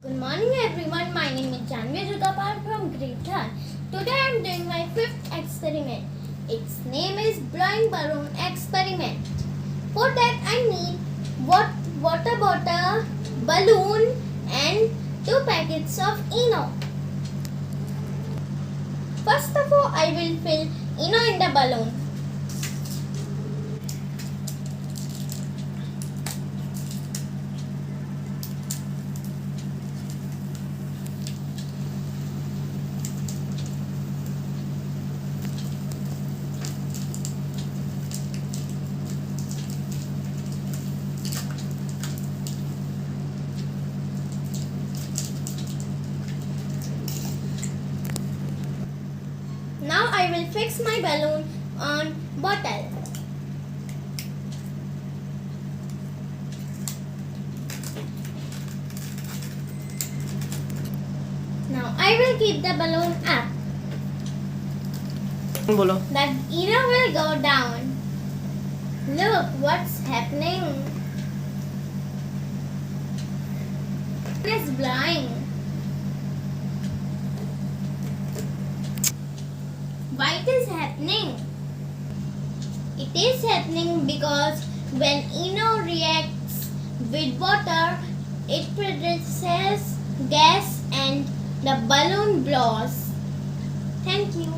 Good morning everyone, my name is Janvi Judapal from grade 3rd. Today I am doing my 5th experiment. Its name is Blowing Balloon Experiment. For that I need water bottle, balloon and 2 packets of Eno. First of all I will fill Eno in the balloon. Now I will fix my balloon on bottle. Now I will keep the balloon up. बोलो That Eno will go down. Look what's happening. It's blowing. Why it is happening? It is happening because when Eno reacts with water, it produces gas and the balloon blows. Thank you.